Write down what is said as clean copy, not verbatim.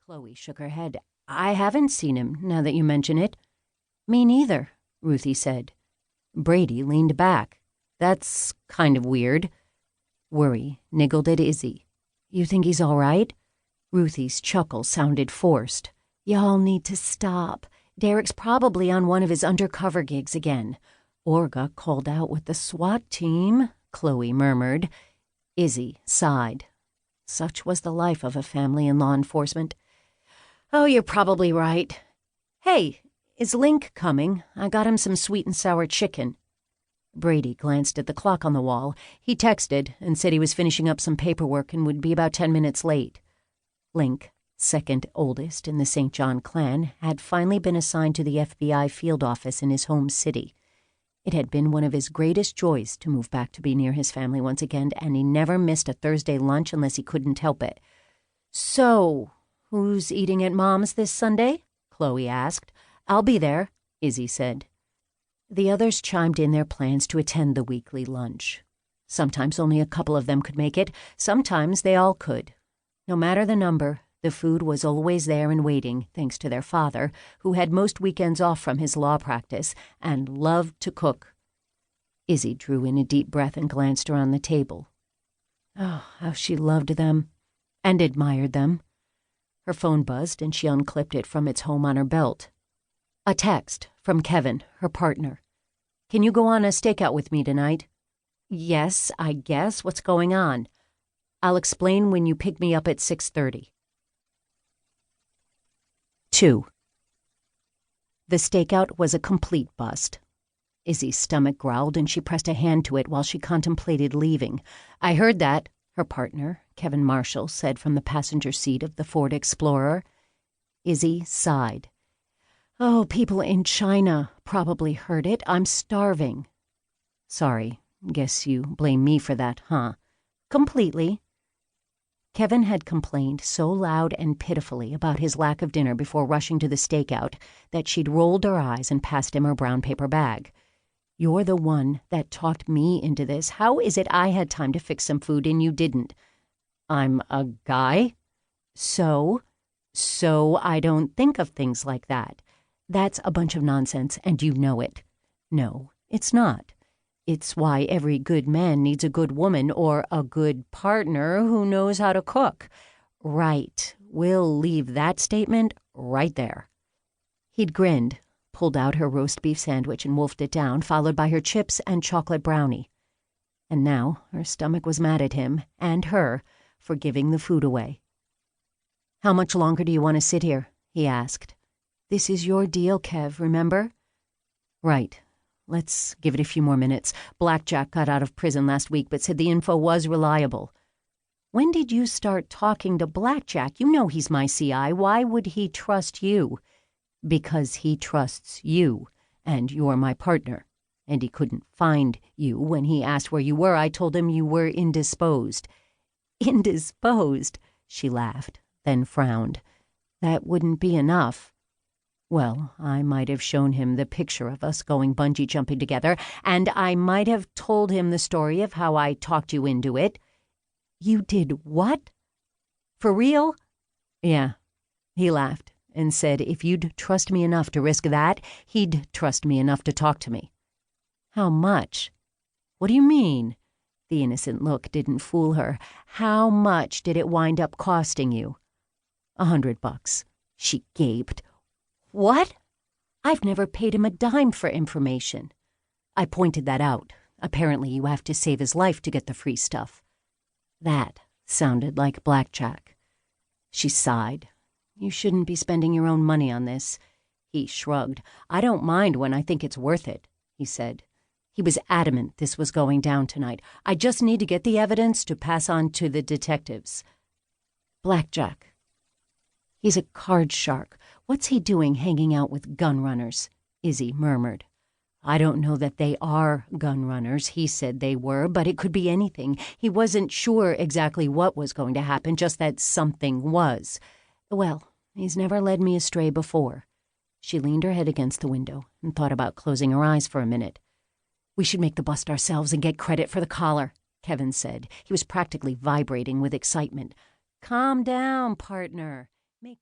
Chloe shook her head. I haven't seen him, now that you mention it. Me neither, Ruthie said. Brady leaned back. That's kind of weird. Worry niggled at Izzy. You think he's all right? Ruthie's chuckle sounded forced. Y'all need to stop. Derek's probably on one of his undercover gigs again. Or got called out with the SWAT team, Chloe murmured. Izzy sighed. Such was the life of a family in law enforcement. Oh, you're probably right. Hey, is Link coming? I got him some sweet and sour chicken. Brady glanced at the clock on the wall. He texted and said he was finishing up some paperwork and would be about 10 minutes late. Link, second oldest in the St. John clan, had finally been assigned to the FBI field office in his home city. It had been one of his greatest joys to move back to be near his family once again, and he never missed a Thursday lunch unless he couldn't help it. So, who's eating at Mom's this Sunday? Chloe asked. I'll be there, Izzy said. The others chimed in their plans to attend the weekly lunch. Sometimes only a couple of them could make it. Sometimes they all could. No matter the number, the food was always there and waiting, thanks to their father, who had most weekends off from his law practice and loved to cook. Izzy drew in a deep breath and glanced around the table. Oh, how she loved them and admired them. Her phone buzzed and she unclipped it from its home on her belt. A text from Kevin, her partner. Can you go on a stakeout with me tonight? Yes, I guess. What's going on? I'll explain when you pick me up at 6:30. 2. The stakeout was a complete bust. Izzy's stomach growled and she pressed a hand to it while she contemplated leaving. I heard that, her partner, Kevin Marshall, said from the passenger seat of the Ford Explorer. Izzy sighed. Oh, people in China probably heard it. I'm starving. Sorry, guess you blame me for that, huh? Completely. Kevin had complained so loud and pitifully about his lack of dinner before rushing to the stakeout that she'd rolled her eyes and passed him her brown paper bag. You're the one that talked me into this. How is it I had time to fix some food and you didn't? I'm a guy? So I don't think of things like that. That's a bunch of nonsense, and you know it. No, it's not. It's why every good man needs a good woman or a good partner who knows how to cook. Right. We'll leave that statement right there. He'd grinned, pulled out her roast beef sandwich and wolfed it down, followed by her chips and chocolate brownie. And now her stomach was mad at him and her for giving the food away. How much longer do you want to sit here? He asked. This is your deal, Kev, remember? Right. Let's give it a few more minutes. Blackjack got out of prison last week, but said the info was reliable. When did you start talking to Blackjack? You know he's my CI. Why would he trust you? Because he trusts you, and you're my partner. And he couldn't find you when he asked where you were. I told him you were indisposed. Indisposed? She laughed, then frowned. That wouldn't be enough. Well, I might have shown him the picture of us going bungee jumping together, and I might have told him the story of how I talked you into it. You did what? For real? Yeah. He laughed and said if you'd trust me enough to risk that, he'd trust me enough to talk to me. How much? What do you mean? The innocent look didn't fool her. How much did it wind up costing you? $100. She gaped. What? I've never paid him a dime for information. I pointed that out. Apparently you have to save his life to get the free stuff. That sounded like Blackjack. She sighed. You shouldn't be spending your own money on this. He shrugged. I don't mind when I think it's worth it, he said. He was adamant this was going down tonight. I just need to get the evidence to pass on to the detectives. Blackjack. He's a card shark. What's he doing hanging out with gun runners? Izzy murmured. I don't know that they are gun runners. He said they were, but it could be anything. He wasn't sure exactly what was going to happen, just that something was. Well, he's never led me astray before. She leaned her head against the window and thought about closing her eyes for a minute. We should make the bust ourselves and get credit for the collar, Kevin said. He was practically vibrating with excitement. Calm down, partner. Make